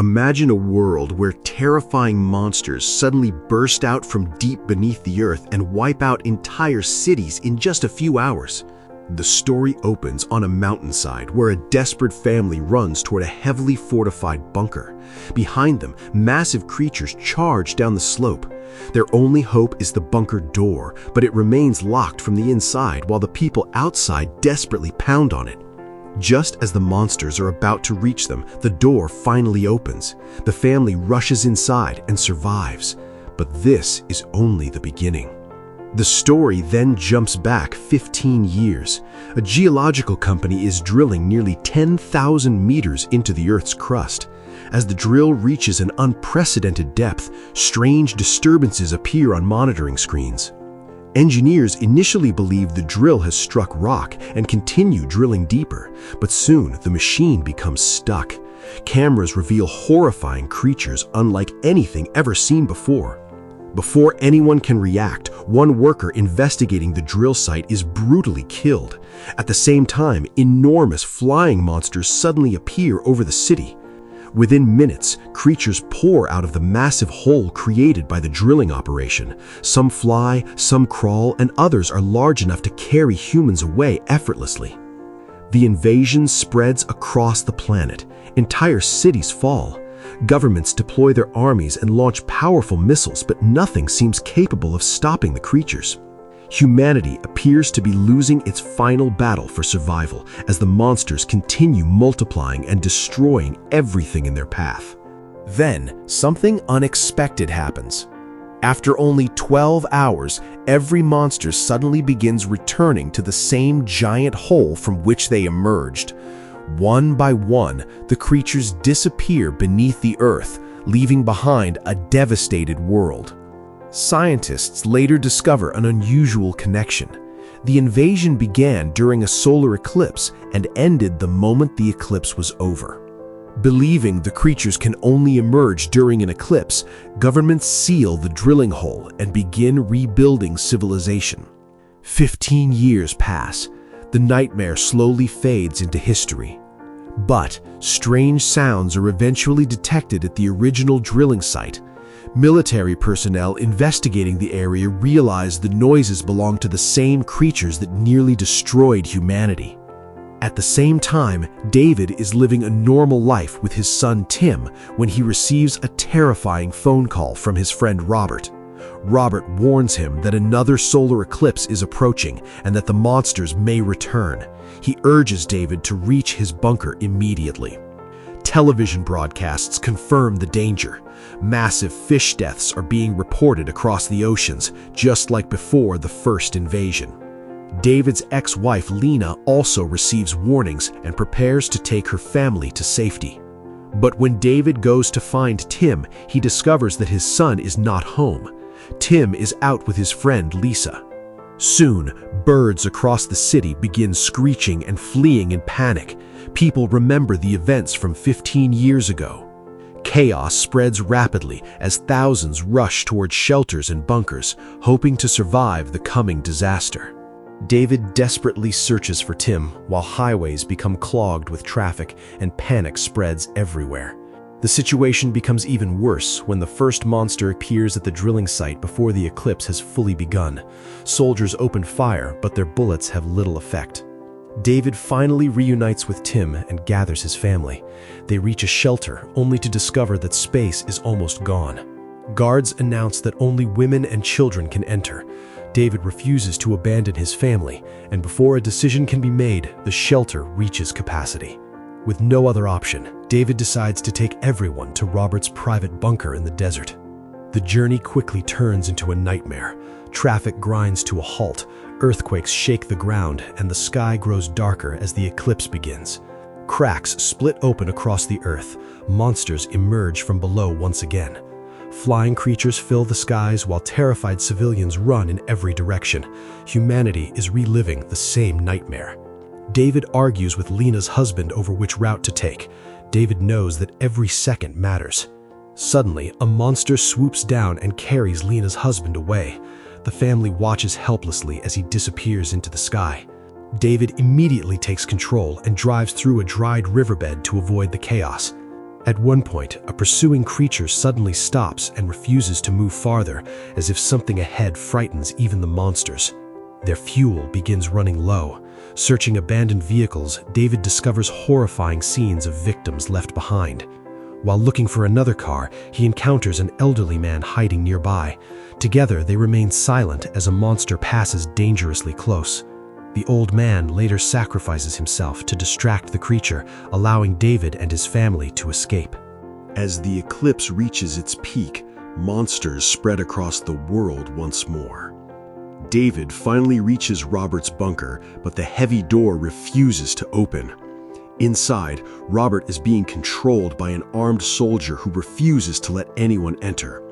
Imagine a world where terrifying monsters suddenly burst out from deep beneath the earth and wipe out entire cities in just a few hours. The story opens on a mountainside where a desperate family runs toward a heavily fortified bunker. Behind them, massive creatures charge down the slope. Their only hope is the bunker door, but it remains locked from the inside while the people outside desperately pound on it. Just as the monsters are about to reach them, the door finally opens. The family rushes inside and survives. But this is only the beginning. The story then jumps back 15 years. A geological company is drilling nearly 10,000 meters into the Earth's crust. As the drill reaches an unprecedented depth, strange disturbances appear on monitoring screens. Engineers initially believe the drill has struck rock and continue drilling deeper, but soon the machine becomes stuck. Cameras reveal horrifying creatures unlike anything ever seen before. Before anyone can react, one worker investigating the drill site is brutally killed. At the same time, enormous flying monsters suddenly appear over the city. Within minutes, creatures pour out of the massive hole created by the drilling operation. Some fly, some crawl, and others are large enough to carry humans away effortlessly. The invasion spreads across the planet. Entire cities fall. Governments deploy their armies and launch powerful missiles, but nothing seems capable of stopping the creatures. Humanity appears to be losing its final battle for survival as the monsters continue multiplying and destroying everything in their path. Then, something unexpected happens. After only 12 hours, every monster suddenly begins returning to the same giant hole from which they emerged. One by one, the creatures disappear beneath the earth, leaving behind a devastated world. Scientists later discover an unusual connection. The invasion began during a solar eclipse and ended the moment the eclipse was over. Believing the creatures can only emerge during an eclipse, governments seal the drilling hole and begin rebuilding civilization. 15 years pass. The nightmare slowly fades into history. But strange sounds are eventually detected at the original drilling site. Military personnel investigating the area realize the noises belong to the same creatures that nearly destroyed humanity. At the same time, David is living a normal life with his son Tim when he receives a terrifying phone call from his friend Robert. Robert warns him that another solar eclipse is approaching and that the monsters may return. He urges David to reach his bunker immediately. Television broadcasts confirm the danger. Massive fish deaths are being reported across the oceans, just like before the first invasion. David's ex-wife Lena also receives warnings and prepares to take her family to safety. But when David goes to find Tim, he discovers that his son is not home. Tim is out with his friend Lisa. Soon, birds across the city begin screeching and fleeing in panic. People remember the events from 15 years ago. Chaos spreads rapidly as thousands rush towards shelters and bunkers, hoping to survive the coming disaster. David desperately searches for Tim while highways become clogged with traffic and panic spreads everywhere. The situation becomes even worse when the first monster appears at the drilling site before the eclipse has fully begun. Soldiers open fire, but their bullets have little effect. David finally reunites with Tim and gathers his family. They reach a shelter only to discover that space is almost gone. Guards announce that only women and children can enter. David refuses to abandon his family, and before a decision can be made, the shelter reaches capacity. With no other option, David decides to take everyone to Robert's private bunker in the desert. The journey quickly turns into a nightmare. Traffic grinds to a halt, earthquakes shake the ground, and the sky grows darker as the eclipse begins. Cracks split open across the earth. Monsters emerge from below once again. Flying creatures fill the skies while terrified civilians run in every direction. Humanity is reliving the same nightmare. David argues with Lena's husband over which route to take. David knows that every second matters. Suddenly, a monster swoops down and carries Lena's husband away. The family watches helplessly as he disappears into the sky. David immediately takes control and drives through a dried riverbed to avoid the chaos. At one point, a pursuing creature suddenly stops and refuses to move farther, as if something ahead frightens even the monsters. Their fuel begins running low. Searching abandoned vehicles, David discovers horrifying scenes of victims left behind. While looking for another car, he encounters an elderly man hiding nearby. Together, they remain silent as a monster passes dangerously close. The old man later sacrifices himself to distract the creature, allowing David and his family to escape. As the eclipse reaches its peak, monsters spread across the world once more. David finally reaches Robert's bunker, but the heavy door refuses to open. Inside, Robert is being controlled by an armed soldier who refuses to let anyone enter.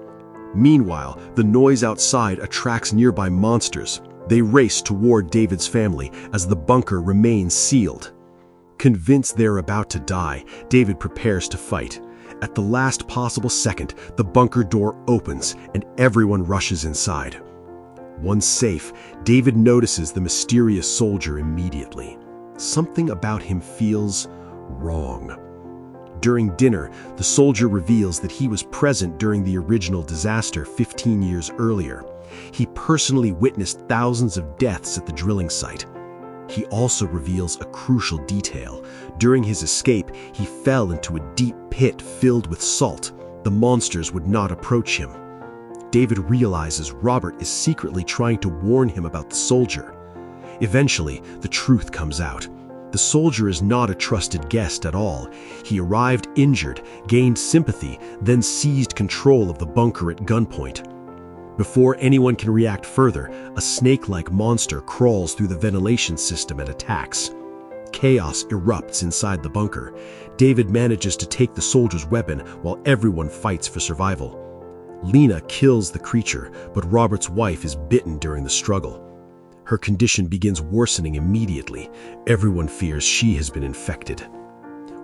Meanwhile, the noise outside attracts nearby monsters. They race toward David's family as the bunker remains sealed. Convinced they're about to die, David prepares to fight. At the last possible second, the bunker door opens and everyone rushes inside. Once safe, David notices the mysterious soldier immediately. Something about him feels wrong. During dinner, the soldier reveals that he was present during the original disaster 15 years earlier. He personally witnessed thousands of deaths at the drilling site. He also reveals a crucial detail. During his escape, he fell into a deep pit filled with salt. The monsters would not approach him. David realizes Robert is secretly trying to warn him about the soldier. Eventually, the truth comes out. The soldier is not a trusted guest at all. He arrived injured, gained sympathy, then seized control of the bunker at gunpoint. Before anyone can react further, a snake-like monster crawls through the ventilation system and attacks. Chaos erupts inside the bunker. David manages to take the soldier's weapon while everyone fights for survival. Lena kills the creature, but Robert's wife is bitten during the struggle. Her condition begins worsening immediately. Everyone fears she has been infected.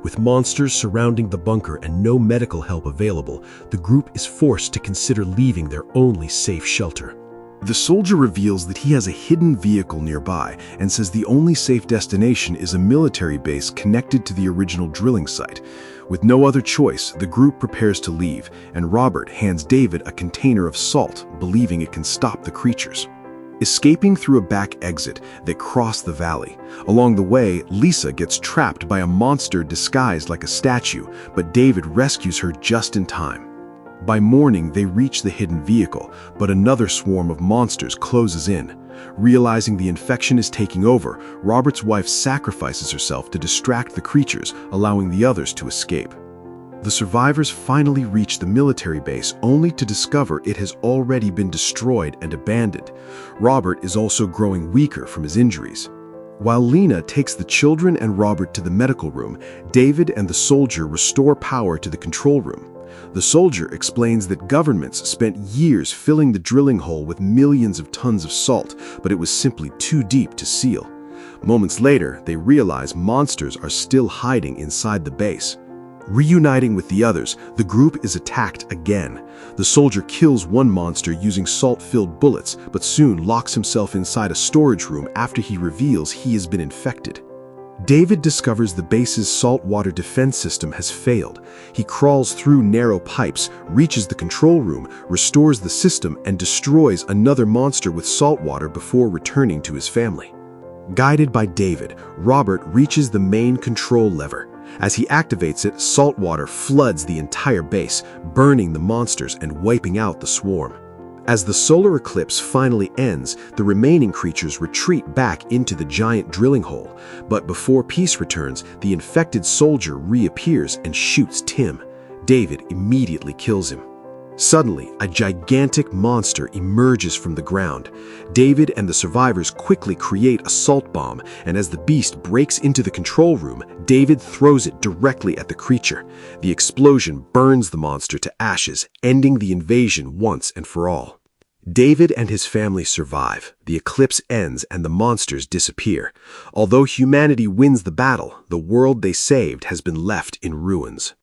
With monsters surrounding the bunker and no medical help available, the group is forced to consider leaving their only safe shelter. The soldier reveals that he has a hidden vehicle nearby and says the only safe destination is a military base connected to the original drilling site. With no other choice, the group prepares to leave, and Robert hands David a container of salt, believing it can stop the creatures. Escaping through a back exit, they cross the valley. Along the way, Lisa gets trapped by a monster disguised like a statue, but David rescues her just in time. By morning, they reach the hidden vehicle, but another swarm of monsters closes in. Realizing the infection is taking over, Robert's wife sacrifices herself to distract the creatures, allowing the others to escape. The survivors finally reach the military base only to discover it has already been destroyed and abandoned. Robert is also growing weaker from his injuries. While Lena takes the children and Robert to the medical room, David and the soldier restore power to the control room. The soldier explains that governments spent years filling the drilling hole with millions of tons of salt, but it was simply too deep to seal. Moments later, they realize monsters are still hiding inside the base. Reuniting with the others, the group is attacked again. The soldier kills one monster using salt-filled bullets, but soon locks himself inside a storage room after he reveals he has been infected. David discovers the base's saltwater defense system has failed. He crawls through narrow pipes, reaches the control room, restores the system, and destroys another monster with saltwater before returning to his family. Guided by David, Robert reaches the main control lever. As he activates it, salt water floods the entire base, burning the monsters and wiping out the swarm. As the solar eclipse finally ends, the remaining creatures retreat back into the giant drilling hole. But before peace returns, the infected soldier reappears and shoots Tim. David immediately kills him. Suddenly, a gigantic monster emerges from the ground. David and the survivors quickly create a salt bomb, and as the beast breaks into the control room, David throws it directly at the creature. The explosion burns the monster to ashes, ending the invasion once and for all. David and his family survive. The eclipse ends and the monsters disappear. Although humanity wins the battle, the world they saved has been left in ruins.